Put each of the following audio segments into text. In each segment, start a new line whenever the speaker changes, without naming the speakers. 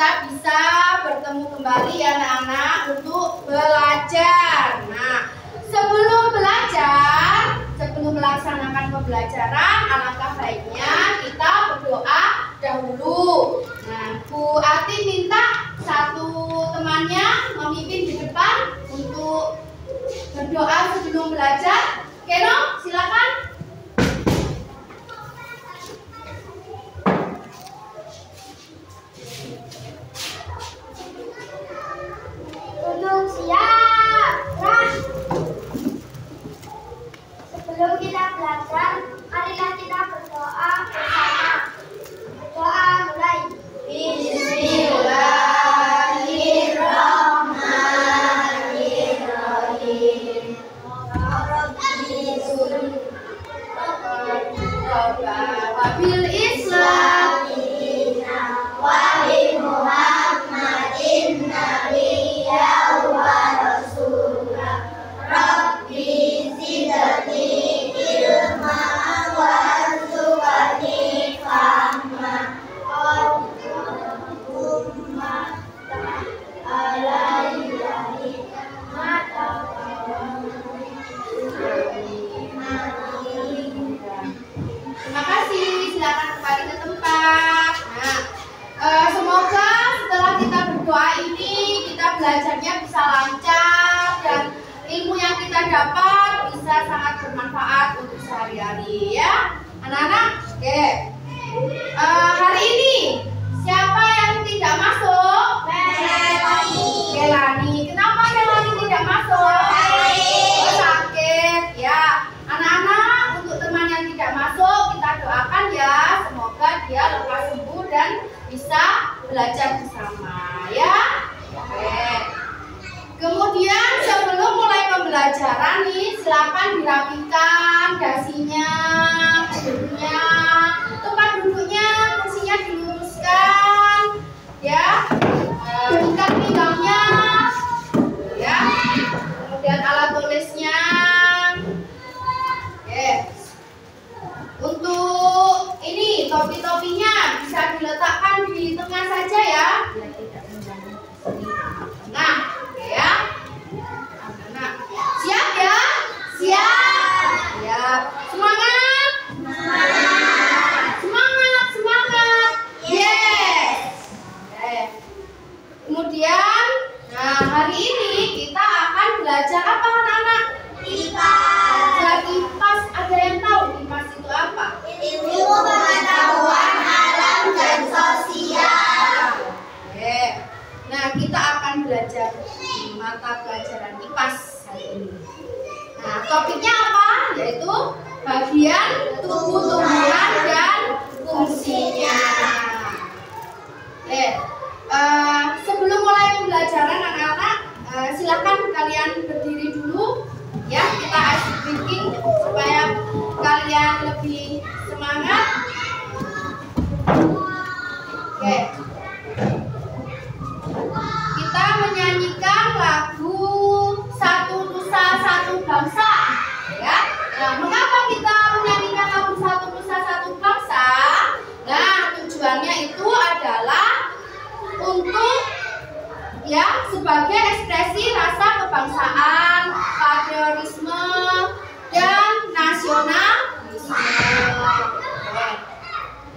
kita bisa bertemu kembali ya anak-anak untuk belajar. Nah, sebelum belajar, sebelum melaksanakan pembelajaran, alangkah baiknya kita berdoa dahulu. Nah, Bu Ati minta satu temannya memimpin di depan untuk berdoa sebelum belajar. Keno, silakan.
Duduk siap. Nah, sebelum kita belajar, marilah kita berdoa bersama. Doa mulai. Bismillahirrahmanirrahim.
Wabil Islam
wa bi Muhammadin nabiyya wa rasulah. Rabbi zidni ilma warzuqni fahma. Allahumma alaihi
Terima kasih, silakan kembali ke tempat. Nah, semoga setelah kita berdoa ini kita belajarnya bisa lancar dan ilmu yang kita dapat bisa sangat bermanfaat untuk sehari-hari ya, anak-anak. Oke, hari ini siapa yang tidak masuk? Melani. Kenapa Melani tidak masuk? Sakit ya. Anak-anak, untuk teman yang tidak masuk kita doakan ya, semoga dia lekas sembuh dan bisa belajar bersama ya. Oke. Kemudian sebelum mulai pembelajaran nih, silakan dirapikan dasinya, duduknya, tempat duduknya, kursinya diluruskan ya. Ikat pinggangnya ya. Kemudian alat tulisnya. Untuk ini topi-topinya bisa diletakkan di tengah saja ya. Nah, oke ya. Nah, siap ya? Siap. Siap. Semangat. Semangat, semangat. Yes. Oke. Kemudian, nah hari ini kita akan belajar apa anak-anak? Belajar IPAS. Ada yang tahu IPAS itu apa?
Ilmu pengetahuan alam dan sosial.
Oke. Nah, kita akan belajar mata pelajaran IPAS hari ini. Nah, topiknya apa? Yaitu bagian tumbuh-tumbuhan dan fungsinya. Sebelum mulai pembelajaran anak-anak, silakan kalian berdiri dulu. Ya, kita ice breaking supaya kalian lebih semangat. Oke. Kita menyanyikan lagu Satu Nusa Satu Bangsa. Ya. Nah, mengapa kita menyanyikan lagu Satu Nusa Satu Bangsa? Nah, tujuannya itu adalah untuk ya sebagai ekspresi rasa kebangsaan, patriotisme dan nasionalisme.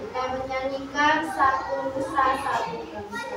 Kita menyanyikan Satu Nusa Satu Bangsa.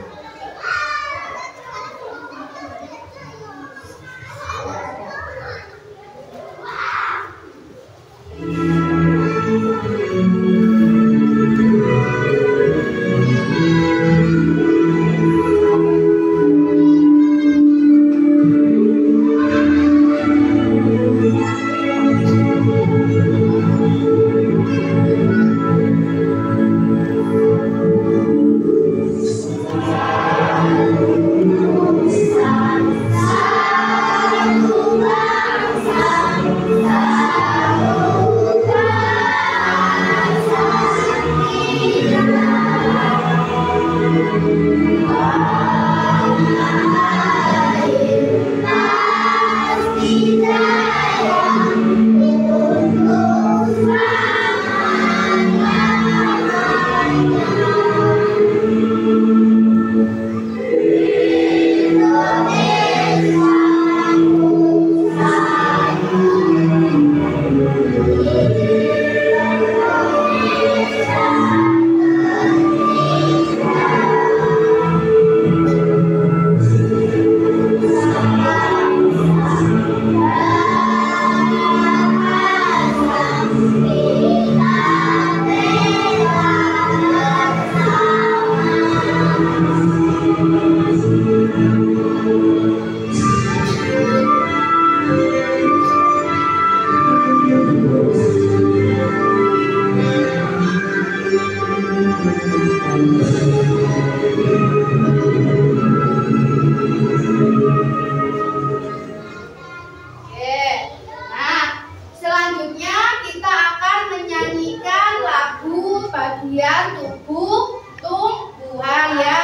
bagian tubuh tumbuhan ya.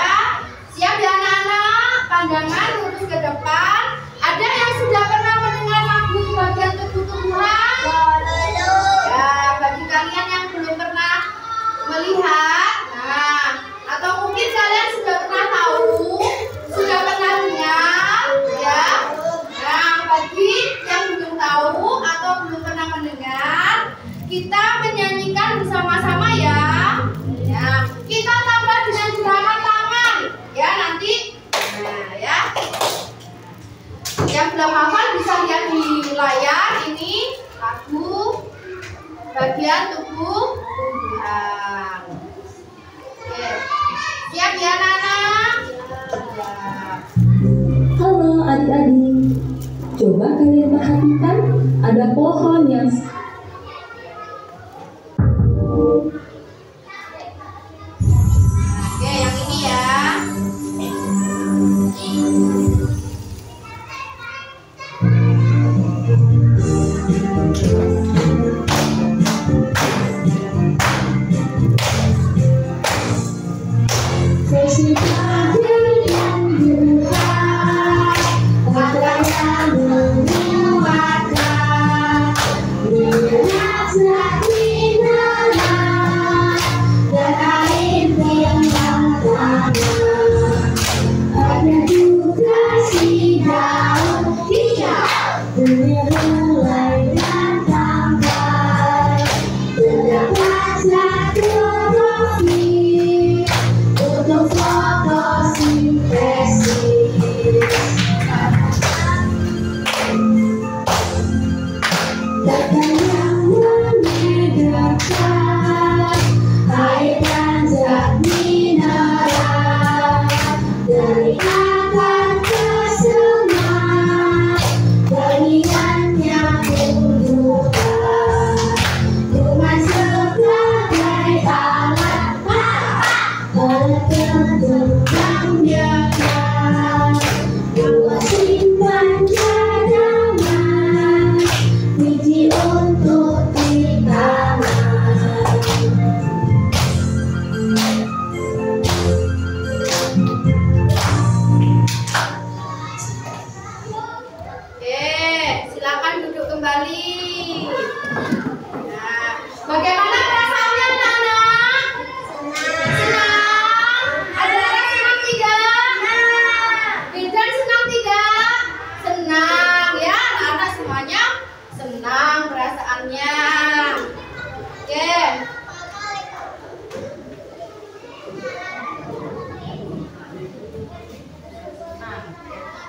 Siap ya anak-anak? Pandangan lurus ke depan. Ada yang sudah pernah mendengar lagu bagian tubuh tumbuhan? Ya, bagi kalian yang belum pernah melihat, nah, atau mungkin kalian sudah pernah tahu, sudah pernah dengar, ya. Nah, bagi yang belum tahu atau belum pernah mendengar, kita menyanyikan bersama-sama ya. Ya, kita tambah dengan gerakan tangan, ya nanti. Nah, ya. Yang belum hafal bisa lihat di layar ini lagu bagian tubuh tumbuhan. Oke. Siap ya anak-anak? Ya.
Halo adik-adik, coba kalian perhatikan ada pohon yang
Oke, yang ini ya.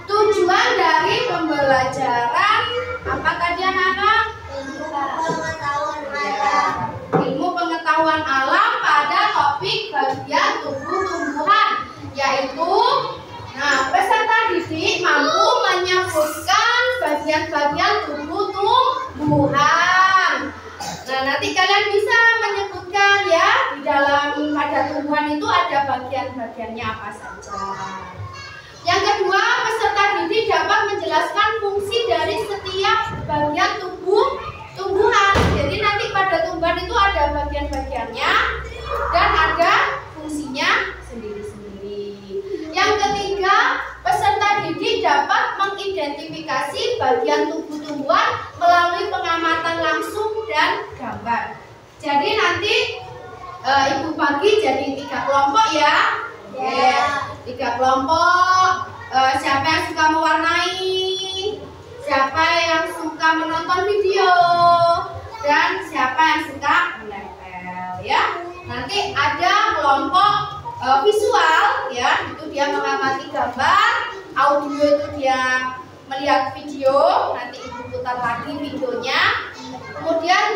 Tujuan dari pembelajaran apa tadi anak-anak? Ilmu pengetahuan alam pada topik bagian tubuh tumbuhan, yaitu peserta didik mampu menyebutkan bagian-bagian tubuh tumbuhan. Nah, nanti kalian bisa menyebutkan ya, di dalam pada tumbuhan itu ada bagian-bagiannya apa saja. Yang kedua, peserta didik dapat menjelaskan fungsi dari setiap bagian tubuh tumbuhan. Jadi nanti pada tumbuhan itu ada bagian-bagiannya dan ada fungsinya sendiri-sendiri. Yang ketiga, peserta didik dapat mengidentifikasi bagian tubuh tumbuhan melalui pengamatan langsung dan gambar. Jadi nanti Ibu bagi jadi 3 kelompok ya. Yeah. 3 kelompok. Siapa yang suka mewarnai, siapa yang suka menonton video, dan siapa yang suka menempel ya. Nanti ada kelompok visual ya, itu dia mengamati gambar. Audio itu dia melihat video, nanti Ibu putar lagi videonya. Kemudian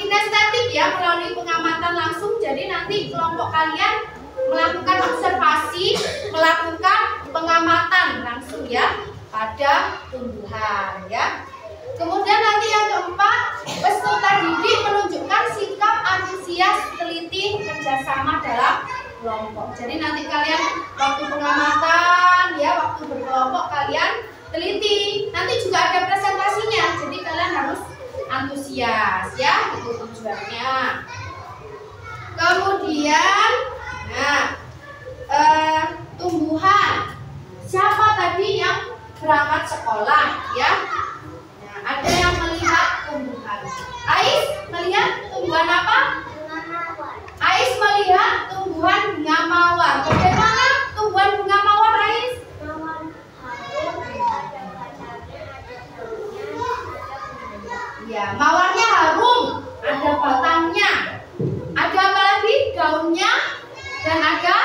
kinestetik ya, melalui pengamatan langsung. Jadi nanti kelompok kalian melakukan observasi, melakukan pengamatan langsung ya pada tumbuhan ya. Kemudian nanti yang keempat, peserta didik menunjukkan sikap antusias, teliti, kerjasama dalam kelompok. Jadi nanti kalian waktu pengamatan ya, waktu berkelompok kalian teliti. Nanti juga ada presentasinya, jadi kalian harus antusias ya, itu tujuannya. Kemudian, tumbuhan. Siapa tadi yang berangkat sekolah ya? Nah, ada yang melihat tumbuhan. Ais melihat tumbuhan apa? Ais melihat tumbuhan bunga mawar. Bagaimana tumbuhan bunga mawar, Ais? Ya, mawarnya harum, ada batangnya, ada apa lagi? Daunnya dan ada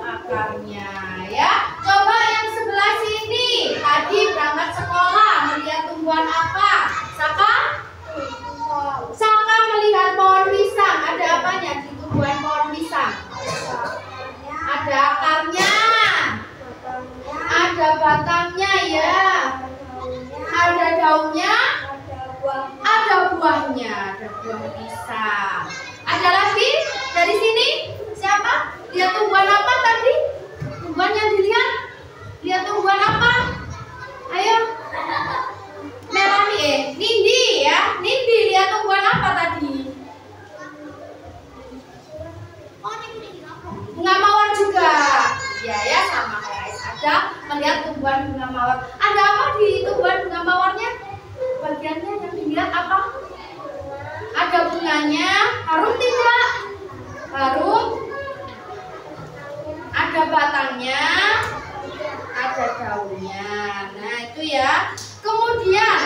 akarnya ya. Coba yang sebelah sini, tadi berangkat sekolah melihat tumbuhan apa? Saka? Saka melihat pohon pisang. Ada apanya di tumbuhan pohon pisang? Ada akarnya, ada batangnya ya, ada daunnya, ada buahnya, ada buah pisang. Ada lagi dari sini? Siapa? Lihat tumbuhan apa tadi? Tumbuhan yang dilihat? Lihat tumbuhan apa? Ayo. Melani, Nindi ya. Nindi lihat tumbuhan apa tadi? Bunga mawar juga. Ya, sama kayak Ais. Ada melihat tumbuhan bunga mawar. Ada apa di tumbuhan bunga mawarnya? Bagiannya yang dilihat apa? Ada bunganya. Harum tidak? Harum. Ada batangnya, ada daunnya. Nah itu ya. Kemudian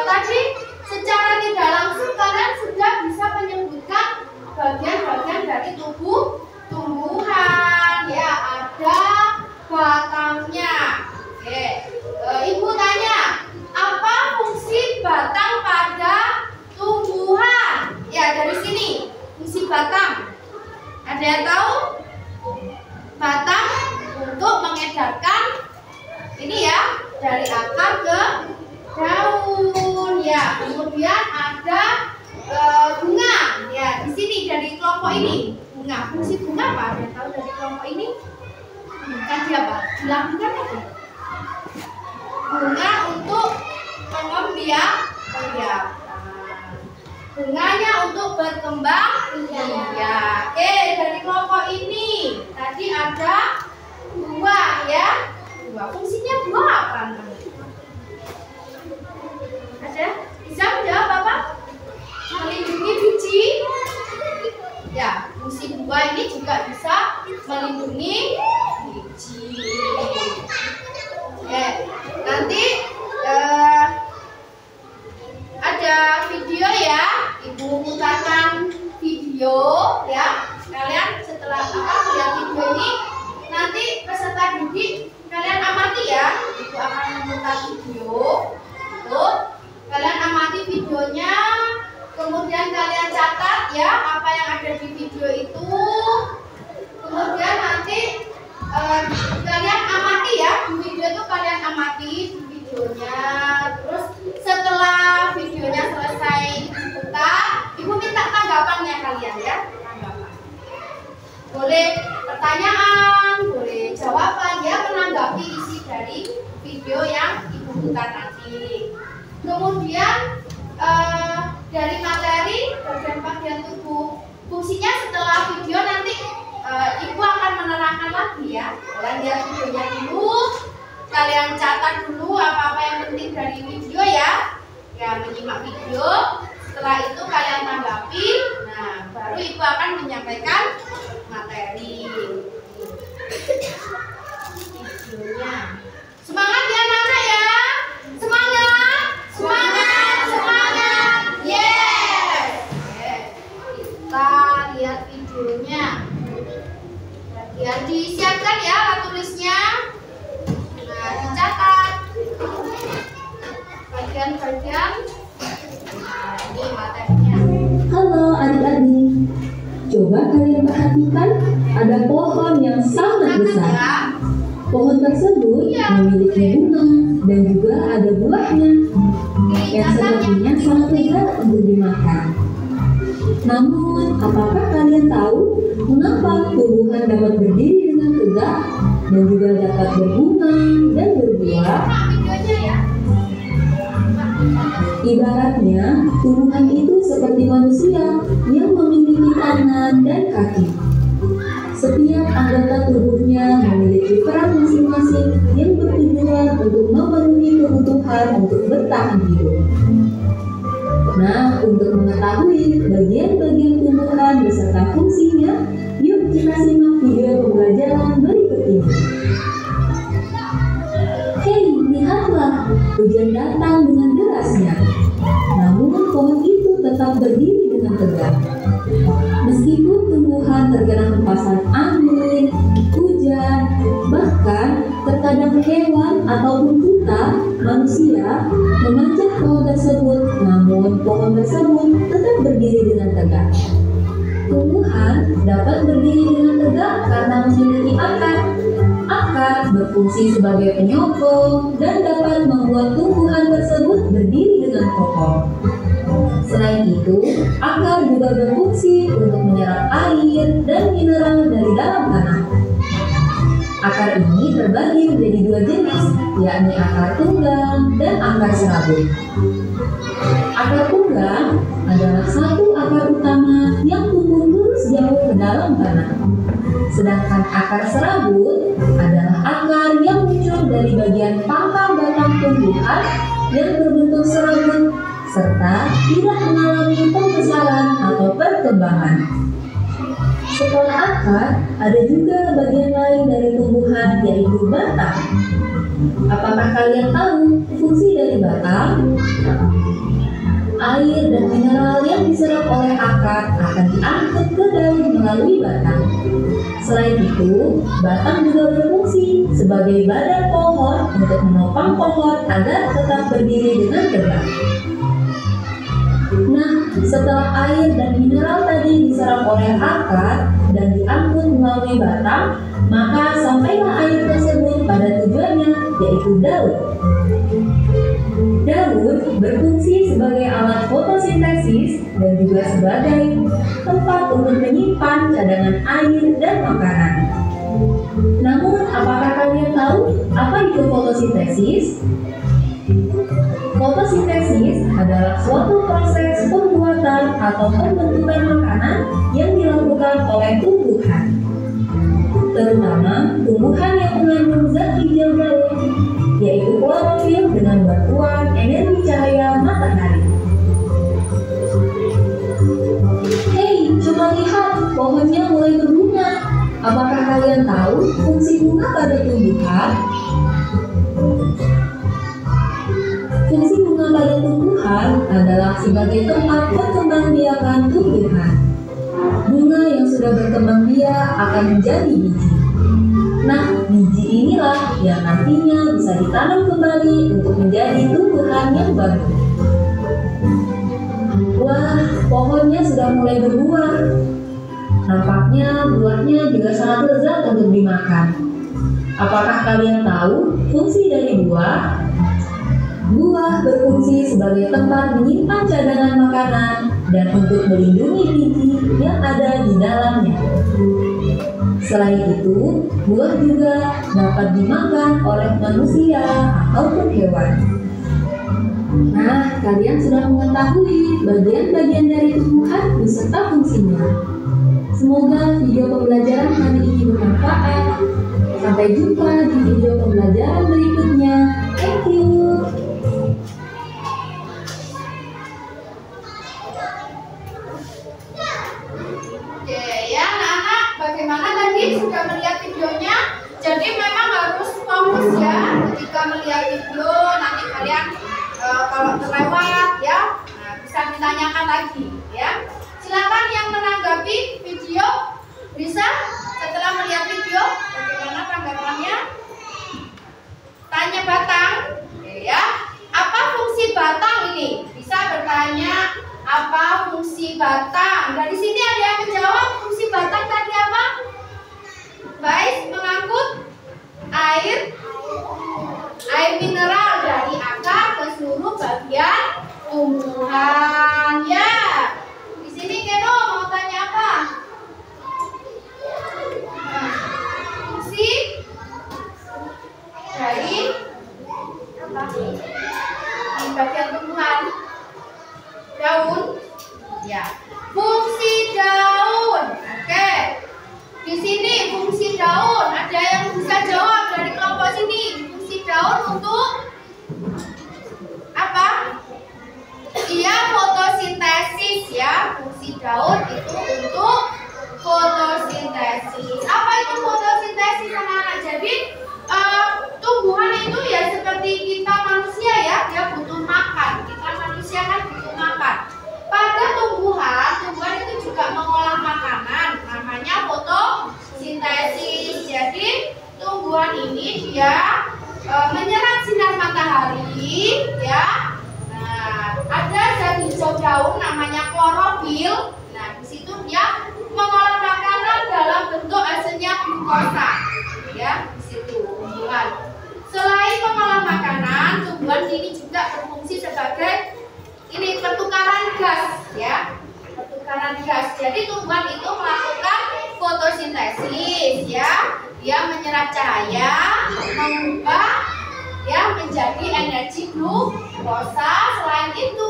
tadi secara tidak langsung kalian sudah bisa menyebutkan bagian-bagian dari tubuh tumbuhan. Ya, ada batangnya. Oke. Ibu tanya, apa fungsi batang pada tumbuhan? Ya, dari sini fungsi batang. Ada yang tahu? Batang untuk mengedarkan ini ya, dari akar ke daun ya. Kemudian ada bunga ya, di sini dari kelompok ini bunga. Fungsi bunga apa? Ada yang tahu dari kelompok ini? Tadi apa? Dilakukan apa? Bunga untuk membiarkan. Bunganya untuk berkembang. Iya. Oke, dari kelompok ini tadi ada buah ya. Buah. Fungsinya buah apa? Ada? Bisa menjawab apa? Melindungi biji. Ya, fungsi buah ini juga bisa melindungi biji. Oke, nanti ada video ya, ibu putarkan video ya. Kalian setelah lihat video ini, nanti peserta didik kalian amati ya. Ibu akan memutar video, tuh kalian amati videonya, kemudian kalian catat ya apa yang ada di video itu. Kemudian nanti kalian amati ya, di video itu kalian amati di videonya. Terus setelah videonya selesai diputar, ibu minta tanggapannya kalian ya. Tanggapan. Boleh pertanyaan, boleh jawaban ya, menanggapi isi dari video yang ibu putar nanti. Kemudian dari materi bagian-bagian tubuh, fungsinya setelah video nanti ibu akan menerangkan lagi ya. Kalian lihat videonya dulu, kalian catat dulu apa-apa yang penting dari video ya. Ya, menyimak video. Setelah itu kalian tanggapi. Nah, baru ibu akan menyampaikan materi videonya. Semangat ya anak-anak ya. Semangat, semangat, semangat. Yes. Kita lihat videonya. Bagian disiapkan ya alat tulisnya. Nah, dicatat bagian-bagian. Nah, ini materinya.
Halo adik-adik, coba kalian perhatikan ada pohon yang sangat besar. Pohon tersebut memiliki bunga dan juga ada buahnya yang sepertinya sangat lezat untuk dimakan. Namun, apakah kalian tahu mengapa tumbuhan dapat berdiri dengan tegak dan juga dapat berbunga dan berbuah? Ibaratnya, tumbuhan itu seperti manusia yang memiliki tangan dan kaki. Setiap anggota tubuhnya memiliki peran masing-masing yang bertujuan untuk memenuhi kebutuhan untuk bertahan hidup. Nah, untuk mengetahui bagian-bagian tumbuhan beserta fungsinya, yuk kita simak video pembelajaran berikut ini. Hei, lihatlah, hujan datang dengan derasnya. Namun pohon itu tetap berdiri dengan tegak. Meskipun tumbuhan terkena hempasan angin, hujan, bahkan terkadang hewan ataupun kita, manusia, memanjat pohon tersebut, namun pohon tersebut tetap berdiri dengan tegak. Tumbuhan dapat berdiri dengan tegak karena memiliki akar. Akar berfungsi sebagai penyokong dan dapat membuat tumbuhan tersebut berdiri dengan kokoh. Selain itu, akar juga berfungsi untuk menyerap air dan mineral dari dalam tanah. Akar ini terbagi menjadi dua jenis, yakni akar tunggang dan akar serabut. Akar tunggang adalah satu akar utama yang tumbuh lurus jauh ke dalam tanah. Sedangkan akar serabut adalah akar yang muncul dari bagian pangkal batang tumbuhan yang berbentuk serabut serta tidak mengalami pembesaran atau perkembangan. Setelah akar, ada juga bagian lain dari tumbuhan yaitu batang. Apakah kalian tahu fungsi dari batang? Air dan mineral yang diserap oleh akar akan diangkut ke daun melalui batang. Selain itu, batang juga berfungsi sebagai badan pohon untuk menopang pohon agar tetap berdiri dengan tegak. Nah, setelah air dan mineral tadi diserap oleh akar dan diangkut melalui batang, maka sampailah air tersebut pada tujuannya, yaitu daun. Daun berfungsi sebagai alat fotosintesis dan juga sebagai tempat untuk menyimpan cadangan air dan makanan. Namun, apakah kalian tahu apa itu fotosintesis? Fotosintesis adalah suatu proses pembuatan atau pembentukan makanan yang dilakukan oleh tumbuhan, terutama tumbuhan yang mengandung zat hijau daun, yaitu klorofil dengan bantuan energi cahaya matahari. Hei, coba lihat, pohonnya mulai berbunga. Apakah kalian tahu fungsi bunga pada tumbuhan? Fungsi bunga pada tumbuhan adalah sebagai tempat perkembangbiakan tumbuhan. Bunga yang sudah berkembang biak akan menjadi biji. Nah, biji inilah yang nantinya bisa ditanam kembali untuk menjadi tumbuhan yang baru. Wah, pohonnya sudah mulai berbuah. Nampaknya buahnya juga sangat lezat untuk dimakan. Apakah kalian tahu fungsi dari buah? Buah berfungsi sebagai tempat menyimpan cadangan makanan dan untuk melindungi biji yang ada di dalamnya. Selain itu, buah juga dapat dimakan oleh manusia ataupun hewan. Nah, kalian sudah mengetahui bagian-bagian dari tumbuhan beserta fungsinya. Semoga video pembelajaran kali ini bermanfaat. Sampai jumpa di video pembelajaran berikutnya. Thank you.
Oke ya anak-anak, bagaimana tadi sudah melihat videonya? Jadi memang harus fokus ya ketika melihat video. Nanti kalian kalau terlewat ya, bisa ditanyakan lagi ya. Silakan yang menanggapi video, bisa setelah melihat video bagaimana tanggapannya? Tanya batang ya. Apa fungsi batang ini? Bisa bertanya apa fungsi batang. Dari sini ada yang menjawab fungsi batang tadi apa? Baik, mengangkut air mineral dari akar ke seluruh bagian tumbuhan ya. Di sini Keno mau tanya apa? Fungsi dari apa? Di bagian tumbuhan daun ya. Fungsi daun itu untuk fotosintesis. Apa itu fotosintesis anak-anak? Jadi tumbuhan itu ya seperti kita manusia ya, dia butuh makan. Kita manusia kan butuh makan. Pada tumbuhan itu juga mengolah makanan, namanya fotosintesis. Jadi tumbuhan ini dia menyerap sinar matahari ya. Nah, ada zat hijau daun namanya klorofil. Nah, di situ dia mengolah makanan dalam bentuk hasilnya glukosa. Ya, di situ tumbuhan. Selain mengolah makanan, tumbuhan ini juga berfungsi sebagai ini pertukaran gas ya. Pertukaran gas. Jadi tumbuhan itu melakukan fotosintesis ya. Dia menyerap cahaya, mengubah ya menjadi energi glukosa. Selain itu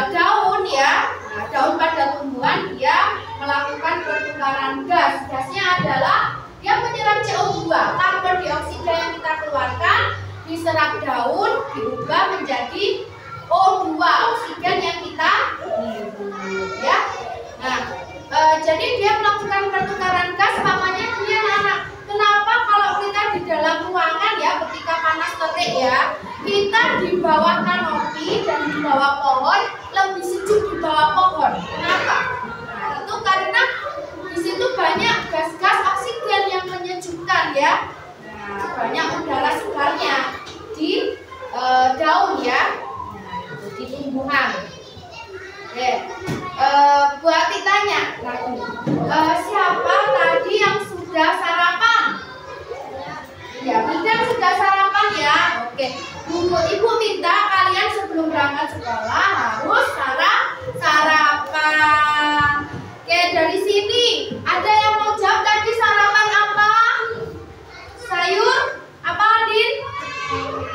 daun ya, nah, daun pada tumbuhan dia melakukan pertukaran gas. Gasnya adalah dia menyerap CO2, karbon dioksida yang kita keluarkan diserap daun diubah menjadi O2, oksigen yang kita hirup ya. Nah, jadi dia melakukan pertukaran gas, makanya dia anak. Kenapa kalau kita di dalam ruangan ya ketika panas terik ya, kita di bawah kanopi dan di bawah pohon lebih sejuk di bawah pohon. Kenapa? Nah, itu karena di situ banyak gas-gas oksigen yang menyejukkan ya. Nah, banyak udara segarnya di daun ya. Nah, itu di tumbuhan. Oke. Buat ditanya lagi, siapa tadi yang sudah sarapan? Ya, bidang sudah sarapan ya. Oke, ibu minta kalian sebelum berangkat sekolah harus sarapan. Oke, dari sini ada yang mau jawab tadi sarapan apa? Sayur? Apa Andin?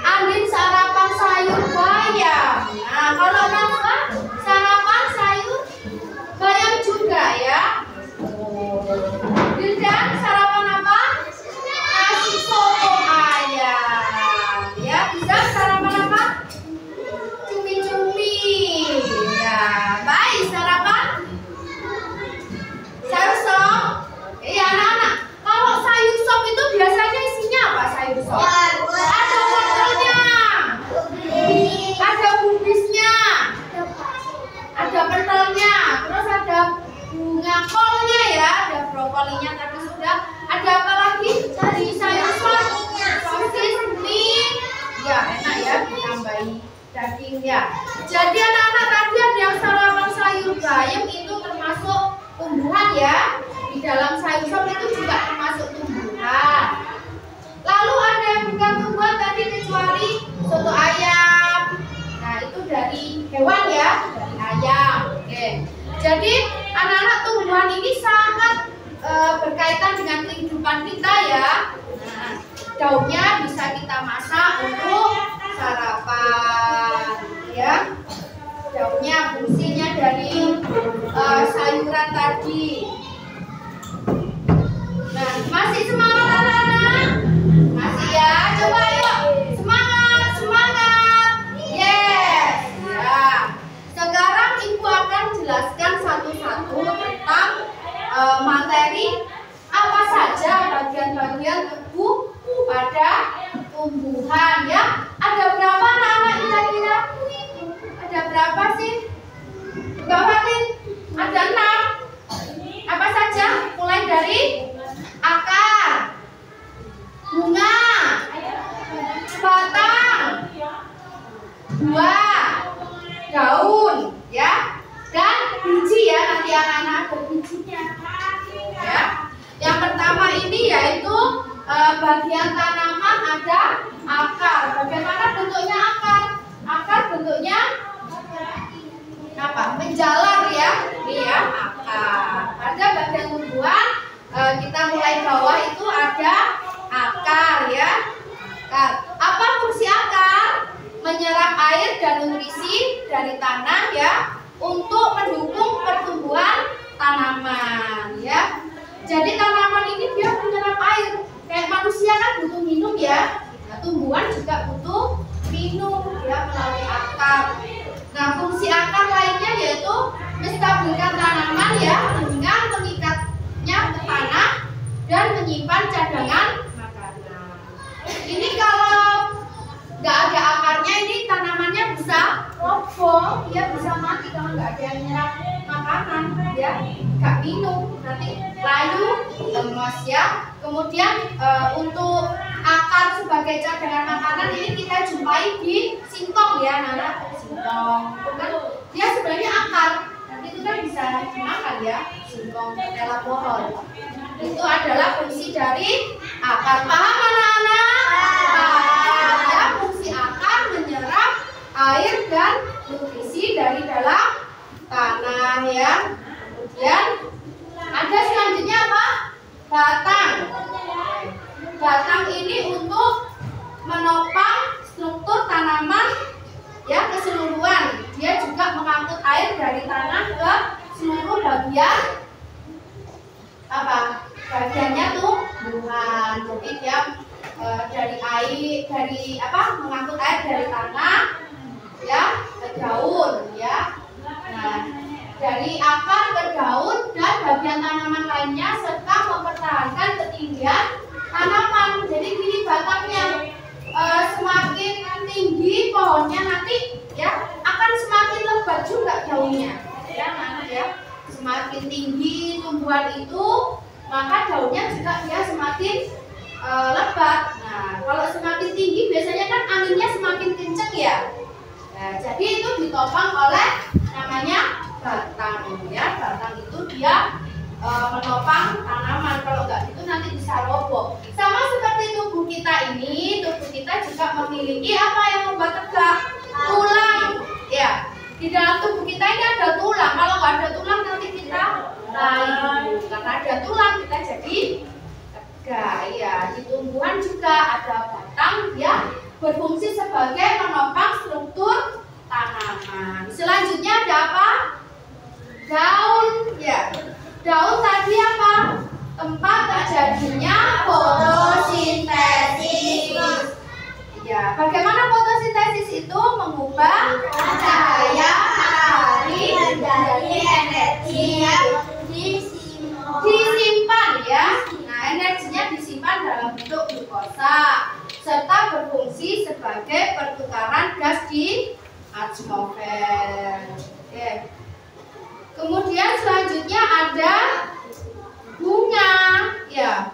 Andin sarapan sayur bayam. Nah, kalau Nafa sarapan sayur bayam juga ya. Dildan sarapan apa? Nasi soto ayam. Ya, bisa sarapan apa? Cumi-cumi. Ya, baik sarapan sayur sop. Iya anak-anak. Kalau sayur sop itu biasanya isinya apa sayur sop? Ada wortelnya, ada kubisnya, ada pentelnya, terus ada bunga kolnya ya, ada brokolinya tadi sudah. Ada apa lagi dari sayur sop? Sosis, mie. Ya enak ya, ditambahi daging ya. Jadi anak-anak tadi ada yang sarapan sayur bayam itu termasuk tumbuhan ya. Di dalam sayur sop itu juga termasuk tumbuhan. Lalu ada yang bukan tumbuhan tadi kecuali soto ayam. Nah itu dari hewan ya, dari ayam. Oke. Jadi anak-anak tumbuhan ini sangat berkaitan dengan kehidupan kita ya. Nah, daunnya bisa kita masak untuk sarapan ya. Daunnya fungsinya dari sayuran tadi. Nah, masih semangat anak-anak? Masih ya? Coba yuk. Semangat, semangat. Yes. Ya. Sekarang Ibu akan jelaskan satu-satu tentang materi apa saja bagian-bagian tubuh pada tumbuhan ya. Ada berapa anak-anak kira-kira? Ada berapa sih? Mbak Fatin? Ada 6. Apa saja? Mulai dari akar, bunga, batang, buah, daun, ya, dan biji ya. Nanti anak-anak ada bijinya. Ya. Yang pertama ini yaitu bagian tanaman ada akar. Bagaimana bentuknya akar? Akar bentuknya apa? Menjalar ya. Ini ya akar. Pada bagian tumbuhan kita mulai bawah itu ada akar ya. Akar. Apa fungsi akar? Menyerap air dan nutrisi dari tanah ya untuk mendukung pertumbuhan tanaman ya. Jadi tanaman ini dia menyerap air. Kayak manusia kan butuh minum ya. Nah, tumbuhan juga butuh minum ya melalui akar. Nah, fungsi akar lainnya yaitu menstabilkan tanaman ya dengan mengikatnya ke tanah dan menyimpan cadangan makanan. Ini kalau nggak ada akarnya, ini tanamannya bisa roboh, ya bisa mati kalau nggak ada yang nyerap makanan, ya nggak minum, nanti layu, lemas ya. Kemudian untuk akar sebagai cadangan makanan ini kita jumpai di singkong ya, anak-anak. Singkong itu kan dia sebenarnya akar, nanti itu kan bisa dimakan ya, singkong ketela pohon. Itu adalah fungsi dari akar. Paham anak-anak? Ya, fungsi akar menyerap air dan nutrisi dari dalam tanah ya. Kemudian ada selanjutnya apa? Batang. Batang ini untuk menopang struktur tanaman ya keseluruhan. Dia juga mengangkut air dari tanah ke seluruh bagian apa? Bagiannya tumbuhan. Jadi dia dari air, dari apa? Mengangkut air dari tanah ya ke daun ya. Nah, dari akar ke daun dan bagian tanaman lainnya serta mempertahankan ketinggian tanaman. Jadi gini batangnya, semakin tinggi pohonnya nanti ya akan semakin lebat juga daunnya ya, ya. Semakin tinggi tumbuhan itu maka daunnya juga dia semakin lebat. Nah, kalau semakin tinggi biasanya kan anginnya semakin kencang ya. Nah, jadi itu ditopang oleh namanya batang ya. Batang itu dia menopang tanaman, kalau enggak itu nanti bisa roboh. Sama seperti tubuh kita ini, tubuh kita juga memiliki apa yang membuat tegak? Tulang ya. Di dalam tubuh kita ini ada tulang. Kalau nggak ada tulang nanti kita layu. Karena ada tulang kita jadi tegak ya. Di tumbuhan juga ada batang ya, berfungsi sebagai menopang struktur tanaman. Selanjutnya ada apa? Daun ya. Daun tadi apa? Tempat terjadinya fotosintesis. Ya, bagaimana fotosintesis itu mengubah cahaya matahari menjadi energi yang disimpan ya. Nah, energinya disimpan dalam bentuk glukosa serta berfungsi sebagai pertukaran gas di atmosfer. Oke. Kemudian selanjutnya ada bunga ya.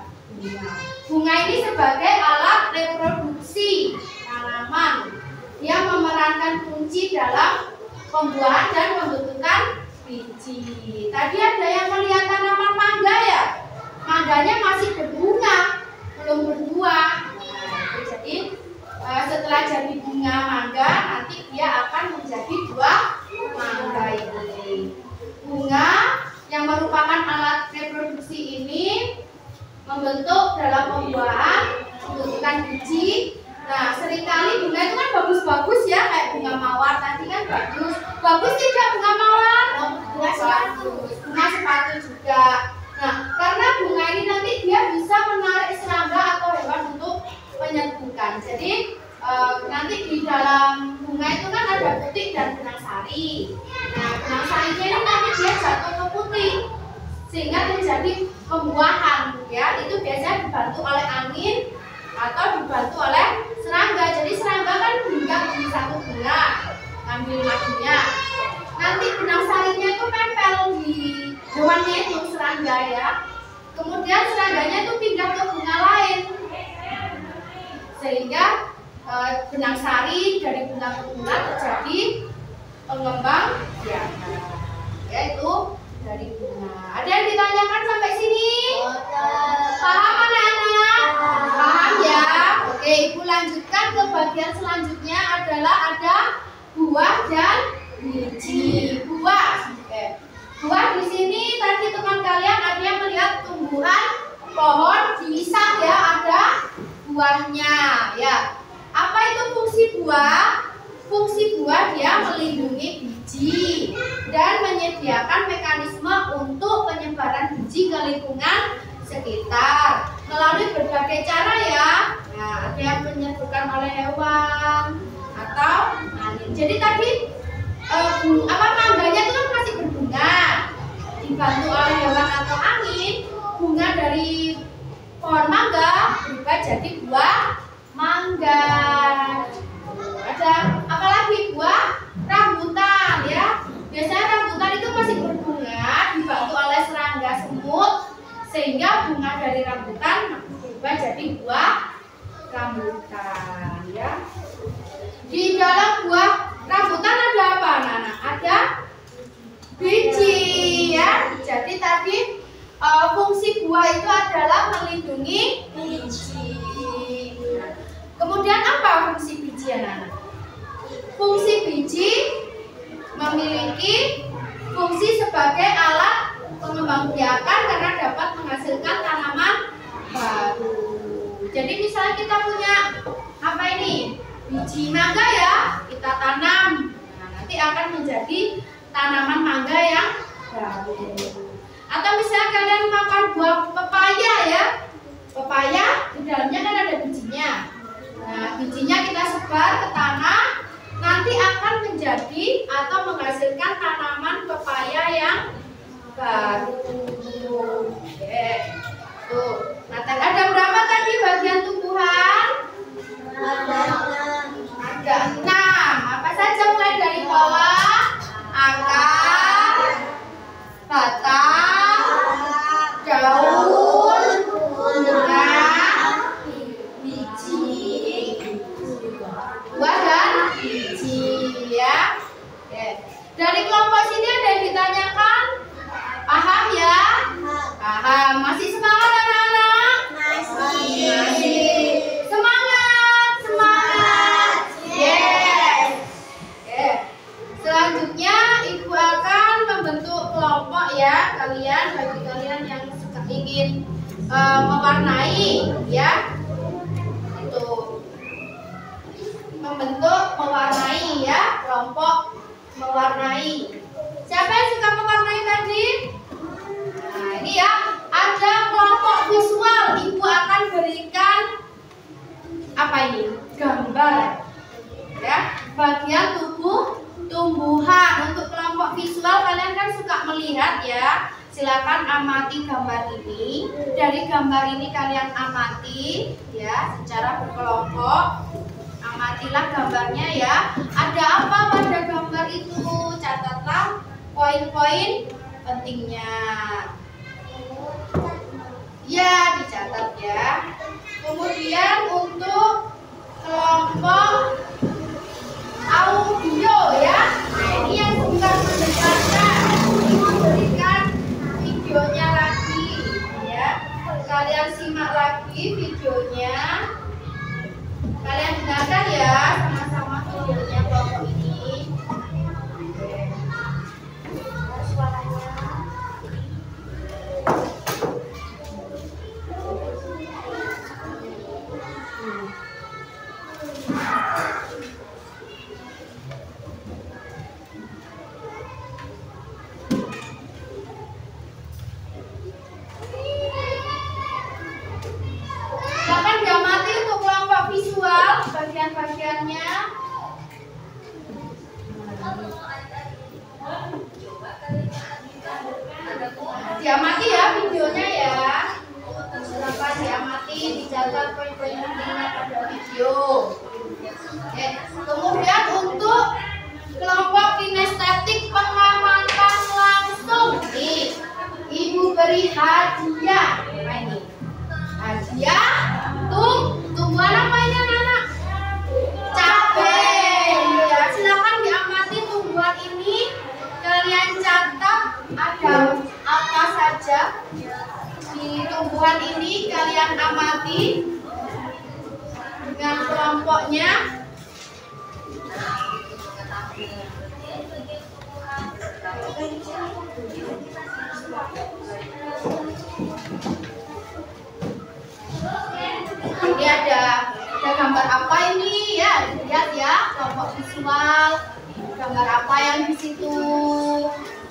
Bunga ini sebagai alat reproduksi tanaman yang memerankan kunci dalam pembuahan dan pembentukan biji. Tadi ada yang melihat tanaman mangga ya. Mangganya masih berbunga, belum berbuah. Nah, jadi setelah jadi bunga mangga nanti dia akan menjadi buah mangga ini. Bunga yang merupakan alat reproduksi ini membentuk dalam pembuahan, pembentukan biji. Nah, seringkali bunga itu kan bagus-bagus ya, kayak bunga mawar tadi kan bagus. Bagus tidak bunga mawar? Bunga sepatu. Bunga sepatu juga. Nah, karena bunga ini nanti dia bisa menarik serangga atau hewan untuk menyerbukan. Jadi nanti di dalam bunga itu kan ada putik dan benang sari. Nah, benang sarinya ini nanti dia jatuh ke putik sehingga terjadi pembuahan ya. Itu biasanya dibantu oleh angin atau dibantu oleh serangga. Jadi serangga kan hinggap di satu bunga ngambil madunya. Nanti benang sarinya itu nempel di hewannya itu serangga ya. Kemudian serangganya itu pindah ke bunga lain sehingga benang sari dari bunga ke bunga terjadi pengembang biakan, yaitu dari bunga. Ada yang ditanyakan sampai sini? Paham anak-anak? Paham ya? Oke, Ibu lanjutkan ke bagian selanjutnya adalah ada buah dan biji. Buah. Oke. Buah di sini tadi teman kalian ada yang melihat tumbuhan pohon diisap ya, ada buahnya ya. Apa itu fungsi buah? Fungsi buah dia melindungi biji dan menyediakan mekanisme untuk penyebaran biji ke lingkungan sekitar melalui berbagai cara ya. Nah, ada yang menyerbukan oleh hewan atau angin. Jadi tadi mangganya itu kan masih berbunga dibantu oleh hewan atau angin, bunga dari pohon mangga berubah jadi buah mangga. Ada apa lagi? Buah rambutan ya. Biasanya rambutan itu masih berbunga dibantu oleh serangga semut sehingga bunga dari rambutan berubah jadi buah rambutan ya. Di dalam buah rambutan ada apa anak-anak? Ada biji ya. Jadi tadi fungsi buah itu adalah melindungi biji. Kemudian apa fungsi biji anak-anak? Fungsi biji memiliki fungsi sebagai alat pengembangbiakan karena dapat menghasilkan tanaman baru. Jadi misalnya kita punya apa ini? Biji mangga ya, kita tanam. Nah, nanti akan menjadi tanaman mangga yang baru. Atau misalnya kalian makan buah pepaya ya. Pepaya di dalamnya kan ada bijinya. Nah, bijinya kita sebar ke tanah, nanti akan menjadi atau menghasilkan tanaman pepaya yang baru. Oke. Tuh. Nah, ada berapa tadi bagian tumbuhan? Ada 6. Apa saja mulai dari bawah? Akar, batang, daun, bunga, biji, buah dan biji ya. Oke. Dari kelompok sini ada yang ditanyakan? Paham ya? Paham. Masih semangat anak-anak? Masih. Semangat, semangat. Yes. Oke. Selanjutnya ibu akan membentuk kelompok ya kalian, bagi kalian yang ingin mewarnai ya. Itu membentuk mewarnai ya, kelompok mewarnai. Siapa yang suka mewarnai tadi? Nah, ini ya, ada kelompok visual. Ibu akan berikan apa ini? Gambar ya, bagian tubuh tumbuhan. Untuk kelompok visual kalian kan suka melihat ya. Silakan amati gambar ini. Dari gambar ini kalian amati ya secara berkelompok. Amatilah gambarnya ya. Ada apa pada gambar itu? Catatlah poin-poin pentingnya. Ya, dicatat ya. Kemudian untuk kelompok audio ya. Nah, ini yang suka mendengarkan. Berikan videonya lagi ya. Kalian simak lagi videonya. Kalian dengarkan ya sama-sama videonya kelompok ini. Suaranya. Silakan diamati untuk kelompok visual bagian-bagiannya. Diamati ya videonya ya. Silakan diamati, dicatat poin-poin pentingnya pada video. Oke. Kemudian untuk kelompok kinestetik pengamatan langsung nih, ibu beri hadiah. Apa ini? Hadiah tumbuhan apa ini anak-anak? Cabai. Ya, silakan diamati tumbuhan ini. Kalian catat ada apa saja di tumbuhan ini. Kalian amati dengan kelompoknya. Ini ada gambar apa ini ya? Lihat ya, kelompok visual. Gambar apa yang di situ?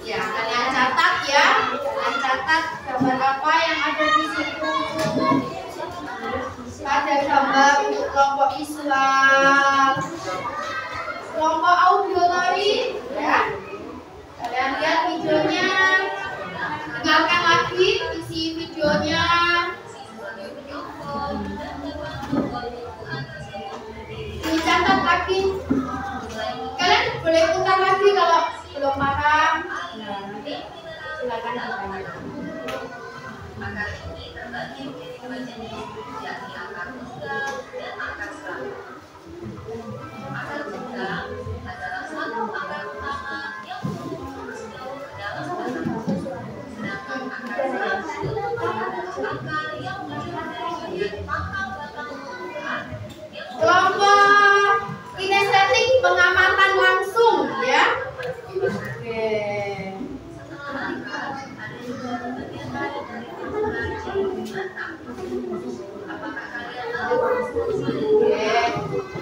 Ya, kalian catat ya. Kalian catat gambar apa yang ada di situ. Ada gambar untuk kelompok visual. Kelompok audio tadi ya. Kalian lihat videonya. Kelompok kinestetik pengamatan langsung ya. Oke.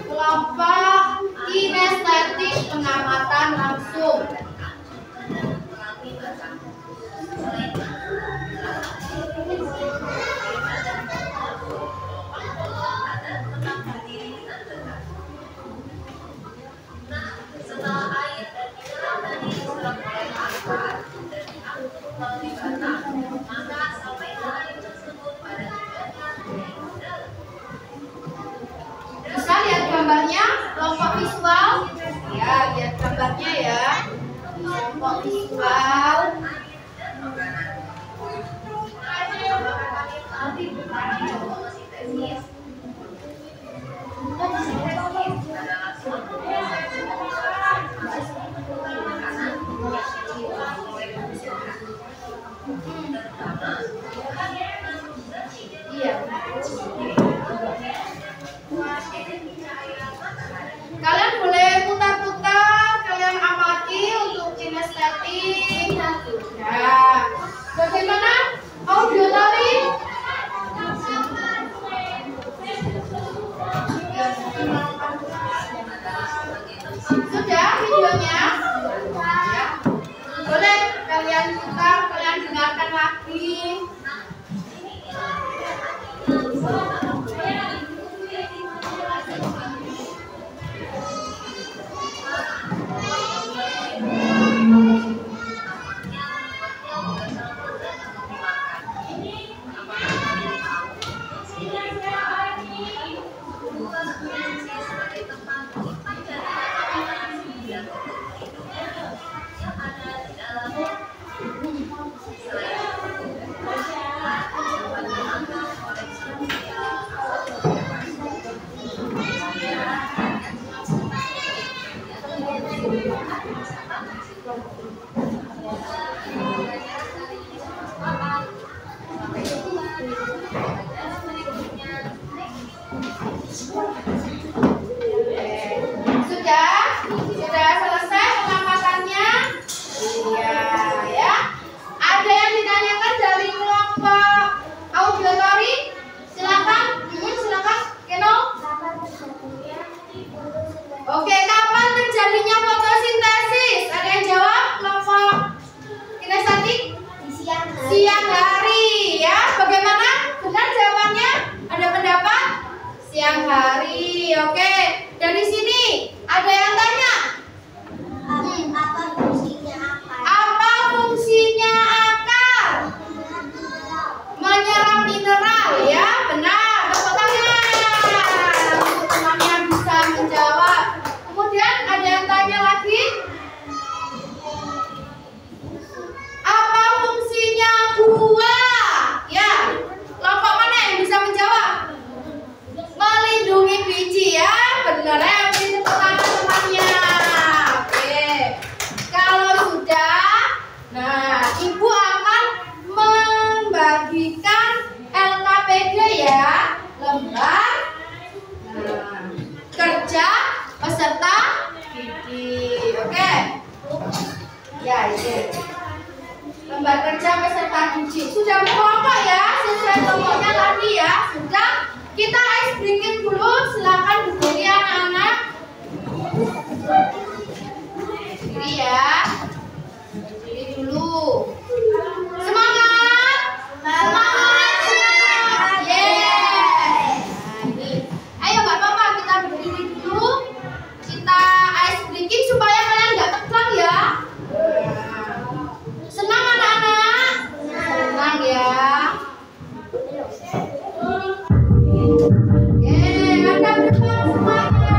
Kelompok kinestetik pengamatan langsung. Bisa lihat gambarnya, kelompok visual. Ya, lihat gambarnya ya. Kelompok visual. Iya. Kalian boleh putar-putar, kalian amati untuk kinestetik. Nah, bagaimana auditory? Sudah videonya? Ya. Boleh kalian putar, kalian dengarkan lagi. Sudah selesai pengamatannya? Iya, ya. Ada yang ditanyakan dari kelompok auditory? Silakan, silakan, Keno. Oke, kapan terjadinya fotosintesis? Ada yang jawab? Kelompok kinestetik? Siang hari, ya. Bagaimana? Benar jawabannya? Ada pendapat? Siang hari. Oke, dari sini ada yang tanya?
Apa fungsinya akar?
Apa fungsinya akar? Menyerap mineral, ya. Benar. Tepuk tangan untuk teman yang bisa menjawab. Kemudian ada yang tanya lagi? Apa fungsinya buah? Ya. Kelompok mana yang bisa menjawab? Melindungi biji, ya. Benar ya. Beri tepuk tangan temannya. Oke. Kalau sudah, nah, Ibu akan membagikan LKPD ya, lembar kerja peserta didik. Oke. Ya, ini lembar kerja peserta didik. Sudah berkelompok ya, sesuai kelompoknya tadi ya. Sudah. Kita ice breaking dulu. Silakan berdiri anak-anak. Berdiri ya. Berdiri dulu. Semangat. Semangat. Yeay. Nah, ini. Ayo nggak apa-apa, kita berdiri dulu. Kita ice breaking supaya kalian nggak tegang ya. Senang anak-anak? Senang ya. Ada depan semuanya.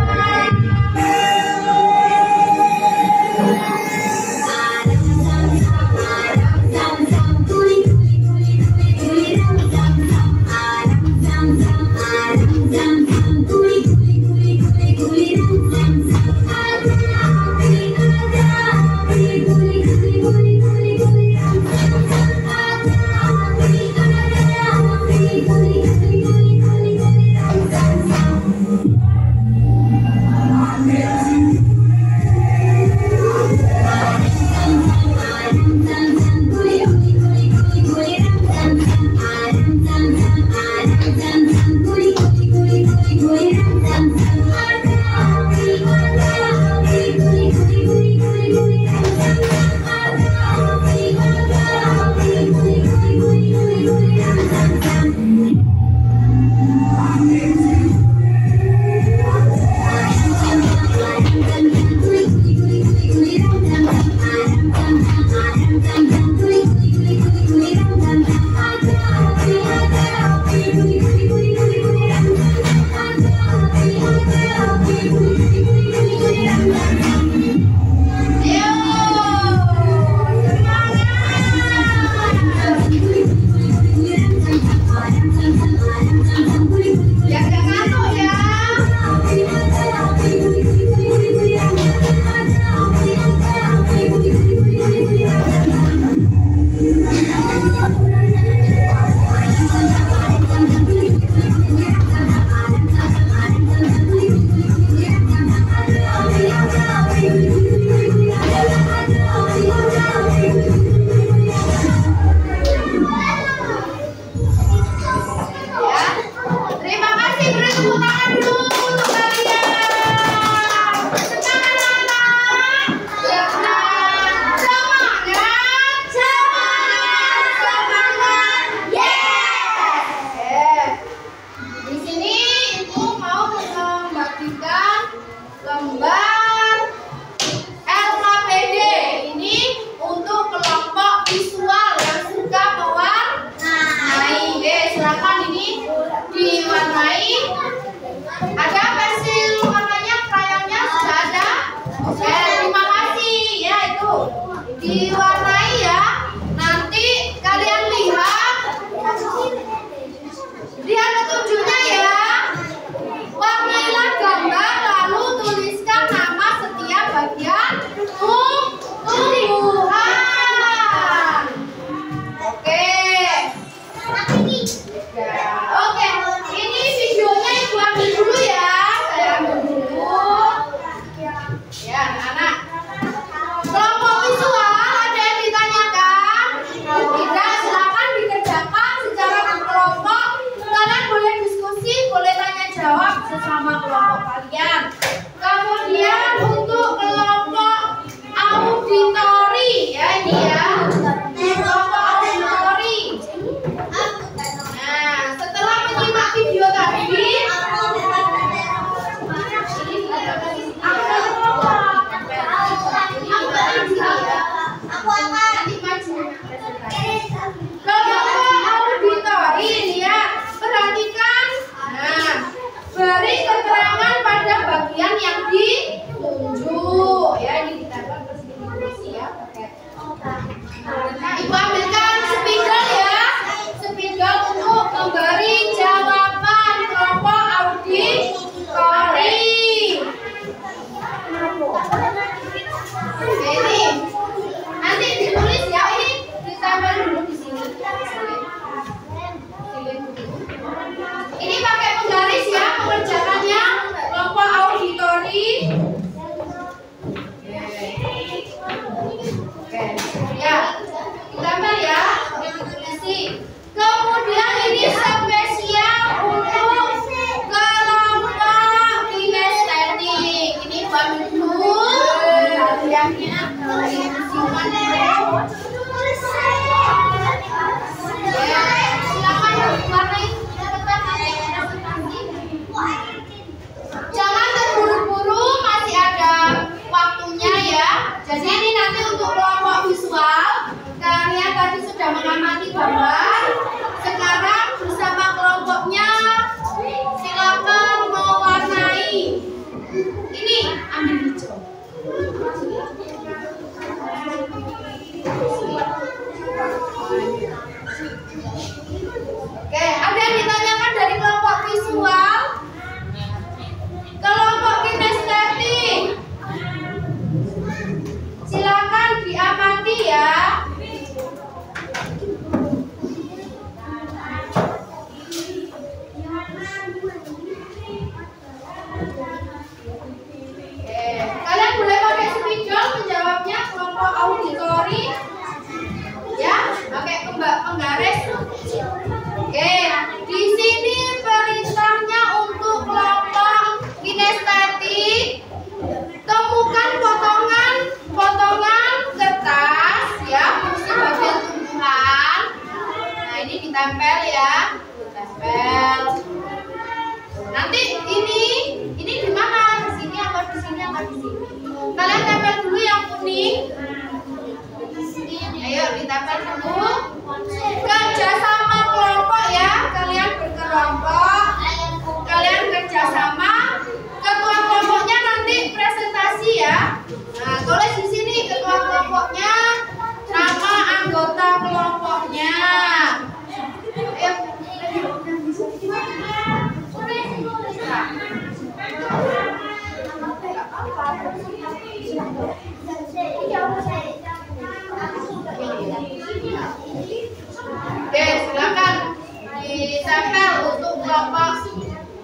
untuk kelompok.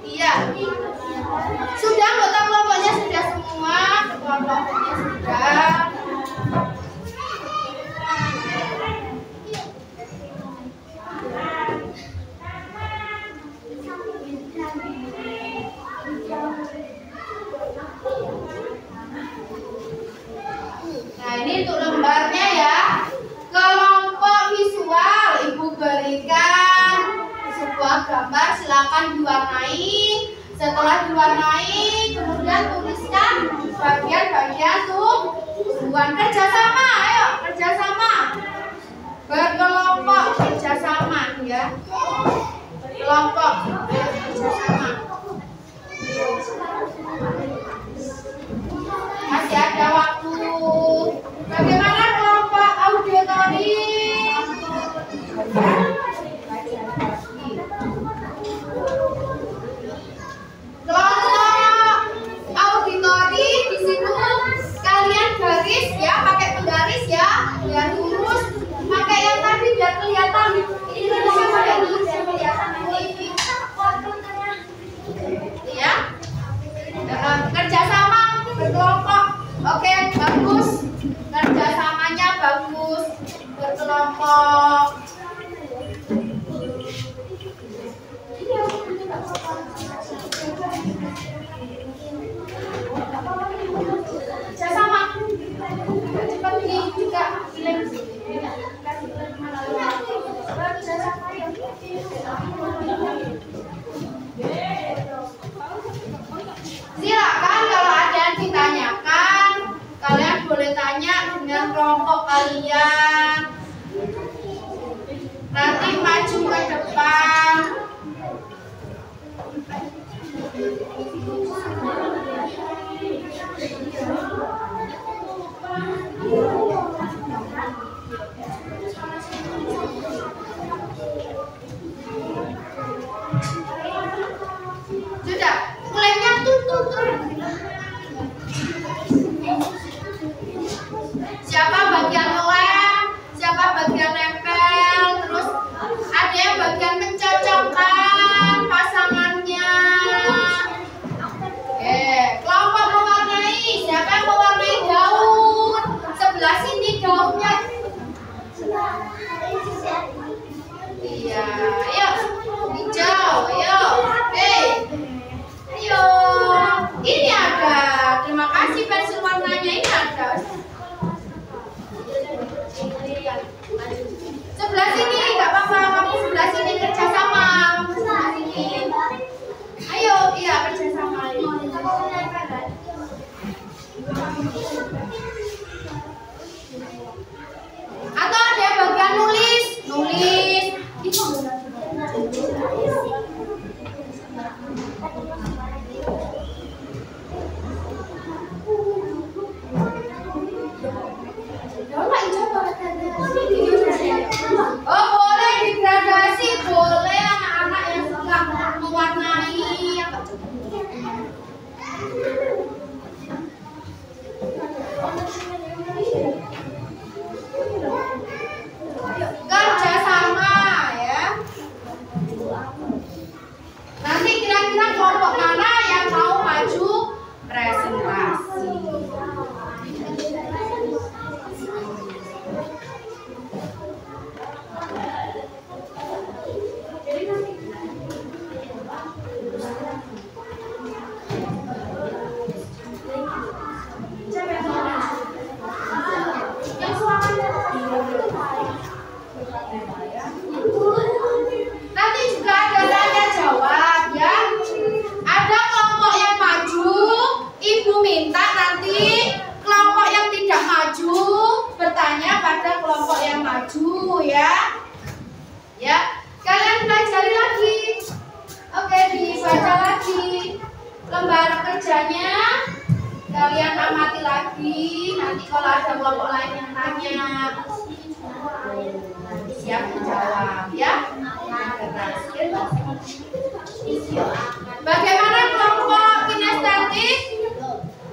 Iya. Sudah anggota kelompoknya sudah semua, kelompoknya sudah. Nah, ini untuk lembarnya ya. Kelompok visual, Ibu berikan sebuah gambar, silakan diwarnai. Setelah diwarnai, kemudian tuliskan bagian-bagian tujuan. Kerjasama, ayo kerjasama. Berkelompok, kerjasama ya. Kelompok, kerjasama. Masih ada waktu. Bagaimana kelompok auditori? Kelompok auditori di situ kalian garis ya, pakai penggaris ya, biar lurus. Pakai yang tadi biar kelihatan. Ini bisa kelihatan ini. Ya. Kerjasama berkelompok. Oke, bagus. Kerjasamanya bagus. Berkelompok. Kerjasama. Cepat ini juga pilih. Silakan kalau ada yang ditanyakan, kalian boleh tanya dengan kelompok kalian. Nanti maju ke depan. Sudah, mulainya tutup. Siapa bagian lem, siapa bagian nempel, terus ada yang bagian mencocokkan pasangannya. Kelompok mewarnai, siapa yang mewarnai daun? Sebelah sini daunnya. Iya, ayo hijau, ayo. Ayo, ini ada. Terima kasih pensil warnanya ini ada. Sebelah sini, nggak apa-apa. Kamu sebelah sini kerjasama. Kamu sebelah sini. Ayo, iya kerjasama. Atau ada yang bagian nulis. Oh, boleh digradasi, boleh anak-anak yang suka mewarnai. Kerjasama ya. Nanti kira-kira kelompok mana yang mau maju presentasi? Nanti juga ada tanya jawab ya. Ada kelompok yang maju, Ibu minta nanti kelompok yang tidak maju bertanya pada kelompok yang maju ya. Ya, kalian pelajari lagi. Oke, dibaca lagi lembar kerjanya. Kalian amati lagi. Nanti kalau ada kelompok lain yang tanya, siap menjawab ya. Bagaimana kelompok kinestetik?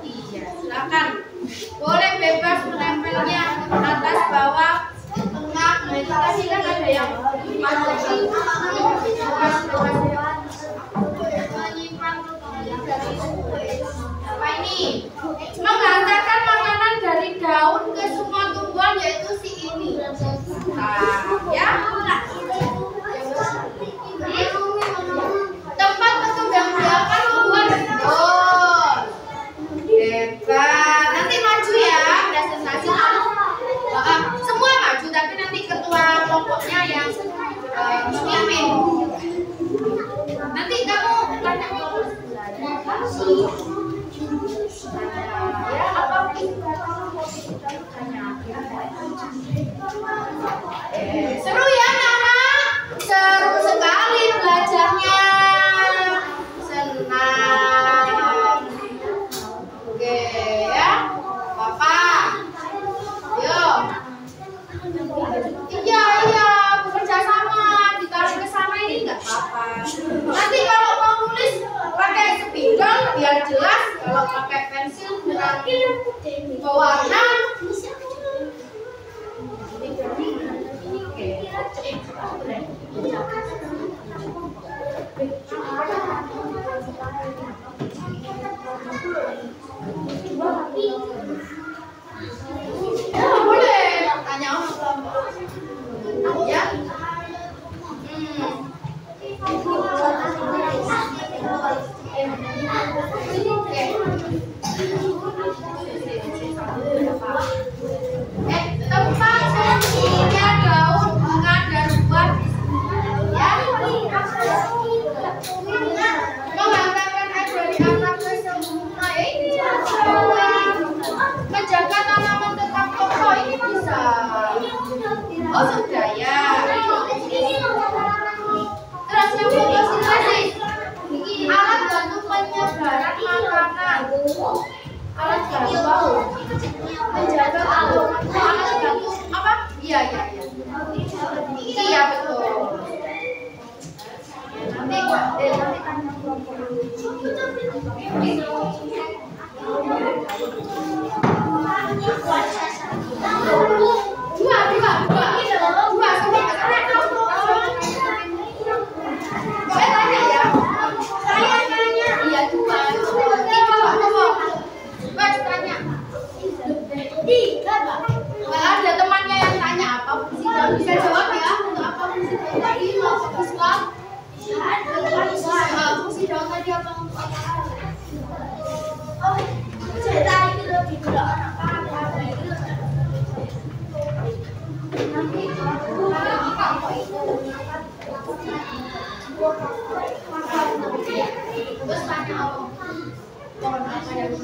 Iya, silakan. Boleh bebas menempelnya atas, bawah, tengah. Nah, itu tadi kan ada yang bebas. Ya, apa seru ya anak-anak? Seru sekali belajarnya. Senang. Oke ya, Papa. Yuk. Iya, bekerja sama. Ditaruh ke sana ini nggak apa-apa. Nanti kalau mau nulis pakai spidol biar jelas. Kalau pakai pensil pewarna. Ya, boleh tanya orang tua. Ya. Tempat punya daun bunga dan buah di sini. Ya. Menghantarkan air dari anak ke sempurna. Ini menjaga tanaman tetap kokoh ini bisa. Oh sudah ya. Terus yang fotosintesis, alat bantu penyebaran makanan. Alat bantu menjaga kandungan. Alat bantu apa? Iya. Iya betul. Nanti dua sampai ke sana. Saya tanya ya. Saya nanya. Iya dua. Mas tanya. Ada temannya yang tanya apa fungsi daun, bisa jawab ya. Untuk apa fungsi daun tadi? Mau fokus kan? Fungsi daun tadi apa untuk apa? Oh, cerita itu lebih dulu anak-anak. Nanti kalau itu terus tanya apa? Pohon apa yang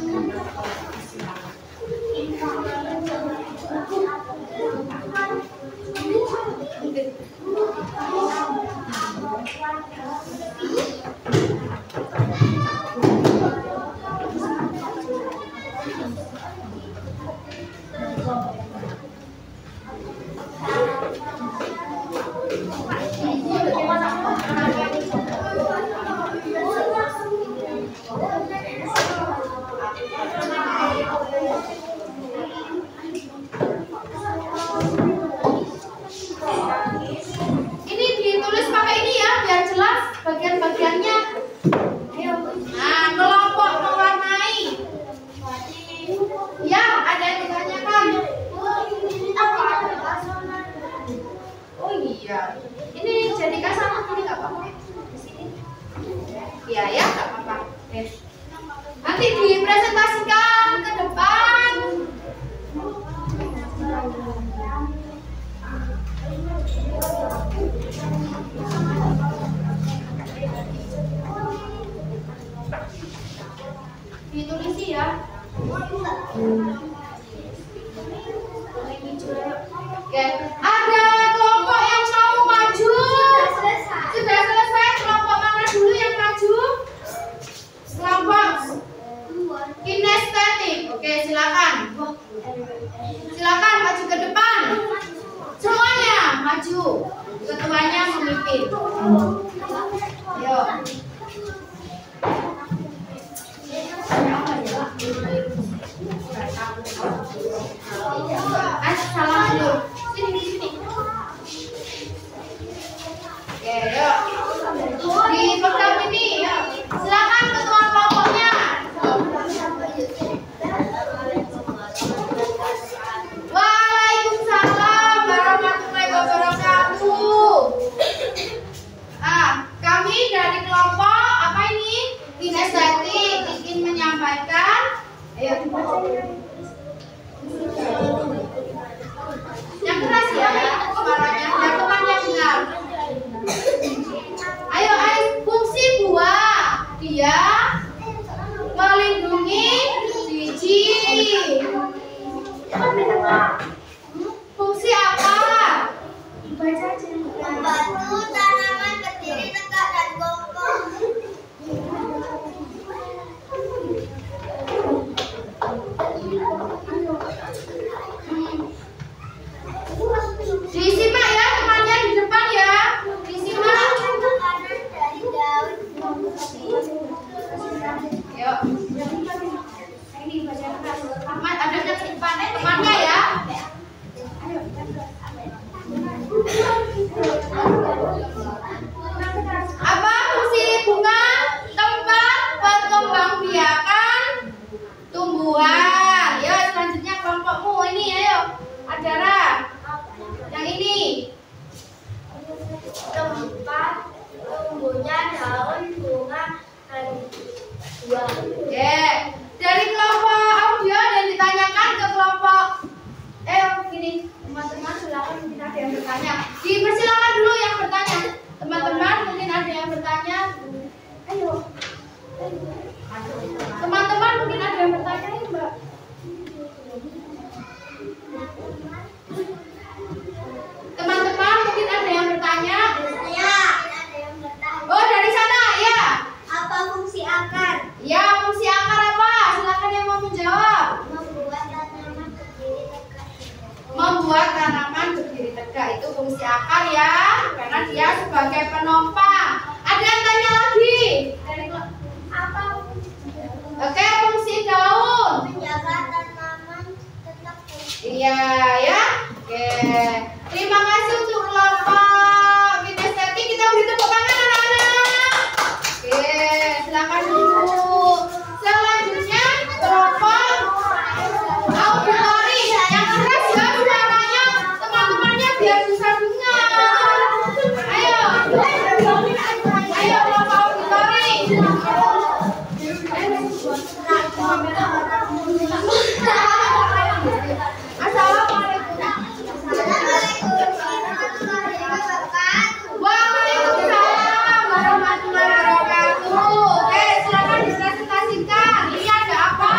ini ditulis pakai ini ya biar jelas bagian-bagiannya. Nah, kelompok mewarnai. Ya, ada yang ditanyakan. Oh iya, ini jadikan sama ini nggak apa-apa. Iya ya, nggak apa-apa. Nanti dipresentasikan ke depan. Ditulis ya. Oke, ada kelompok yang mau maju. Sudah selesai. Kelompok mana dulu yang maju? Kelompok kinestetik. Oke, silakan. Silakan maju ke depan. Semuanya maju. Ketuanya memimpin. Yuk. Salam dulu. Sini. Oke, yuk. Di program ini, silakan ketua kelompoknya. Waalaikumsalam warahmatullahi wabarakatuh. Kami dari kelompok
Contohnya daun, bunga, dan buah.
Oke, dari kelompok audio dan ditanyakan ke kelompok gini, teman-teman silakan mungkin ada yang bertanya. Dipersilakan dulu yang bertanya. Teman-teman mungkin ada yang bertanya. Ayo. Teman-teman mungkin ada yang bertanya ya, Mbak. Teman-teman mungkin ada yang bertanya.
Ya, ada yang bertanya.
Oh, dari sana ya.
Apa fungsi akar?
Ya, fungsi akar apa? Silakan yang mau menjawab.
Membuat tanaman berdiri tegak.
Membuat tanaman berdiri tegak itu fungsi akar ya, karena dia sebagai penopang. Ada yang tanya lagi?
Apa
Oke, fungsi daun.
menjaga tanaman tetap hidup?
Iya ya. Oke. Terima kasih untuk kelompok kinestetik. Kita beri tepuk tangan anak-anak. Oke, silakan duduk. Selanjutnya kelompok auditori. Yang keras ya suaranya, teman-temannya biar bisa dengar. Ayo. Ayo kelompok auditori. Waalaikumsalam warahmatullahi wabarakatuh. Oke, silakan dipresentasikan. Ini ada apa?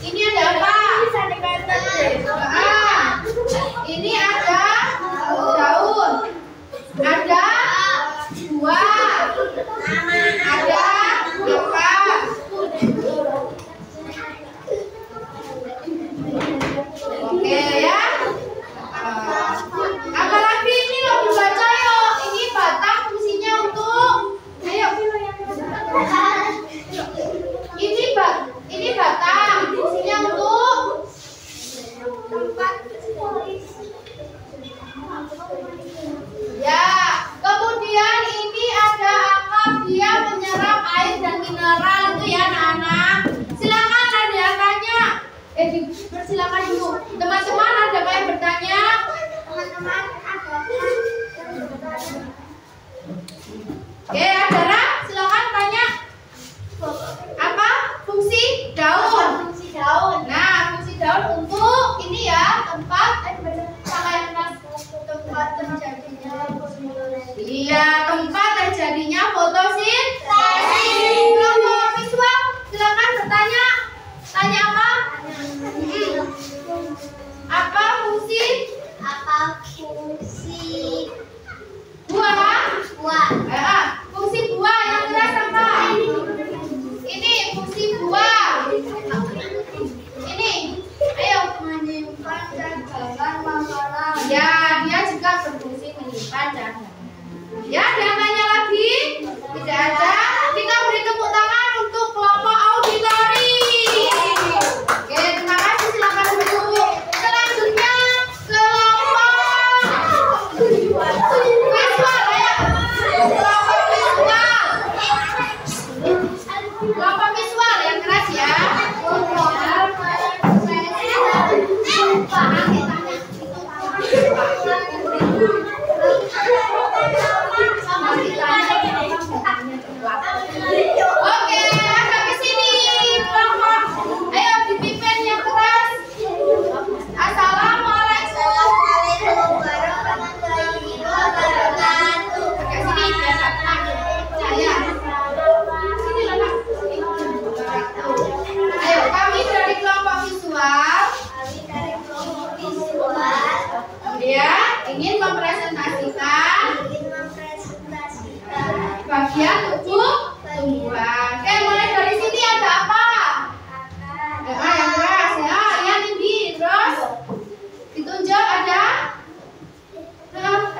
Ini ada apa? Ini ada daun, ada buah, ada apa? Oke ya. Apalagi ini loh dibaca yuk. Ini batang fungsinya untuk. Ayo. Ini batang fungsinya untuk. Ya. Kemudian ini ada akar, dia menyerap air dan mineral itu ya anak-anak. Silakan ada yang tanya. Persilakan dulu. Teman-teman ada yang bertanya?
Teman-teman ada
Oke, Adara, silakan tanya. Apa fungsi daun?
fungsi daun.
Nah, fungsi daun untuk ini ya, tempat
Terjadinya fotosintesis.
iya, tempat terjadinya fotosintesis. Kelompok visual, silakan bertanya. Tanya apa? Apa fungsi buah? Fungsi buah yang jelas apa? Ini fungsi buah. Ini, ayo.
Menyimpan dagangan makanan.
Ya, dia juga berfungsi menyimpan dagangan. Ya, ada yang tanya lagi? Tidak ada. Kita beri tepuk tangan untuk kelompok auditori. Oke, terima kasih. Silakan duduk. Selanjutnya kelompok visual. Ayo. Kelompok visual. Kelompok visual yang keras ya. Oke, agak ke sini kelompok. Ayo dipimpin yang keras. Assalamualaikum
warahmatullahi wabarakatuh.
Agak sini biar tak tenang. Saya. Sini lah Pak. Ayo, kami dari kelompok visual. Ya, ingin mempresentasikan bagian tubuh tumbuhan. Mulai dari sini ada apa? Yang keras ya, yang tinggi. Terus ditunjuk ada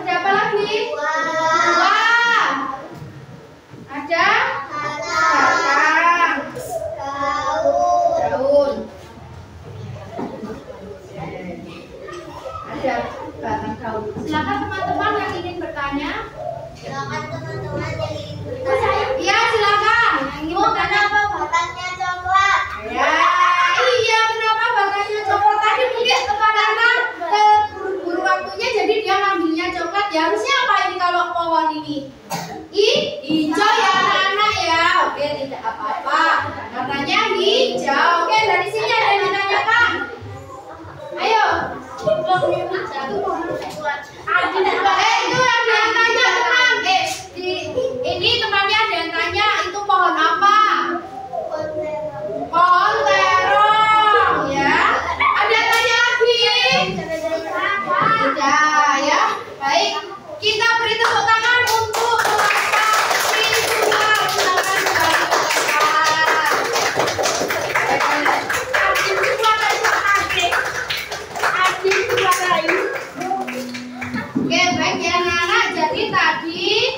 apa lagi? Buah. Ada batang. Daun. Ada batang daun. Silakan teman-teman yang ingin bertanya.
Silakan teman-teman yang ingin
Iya, silakan. hijau. Oke, dari sini ada yang menanyakan. Ayo. Itu ada yang tanya tenang. Ini temannya ada yang tanya itu pohon apa? Pohon terong ya. Ada yang tanya lagi? Sudah ya. Baik, kita beri tepuk tangan untuk Oke, baik ya anak-anak. Jadi tadi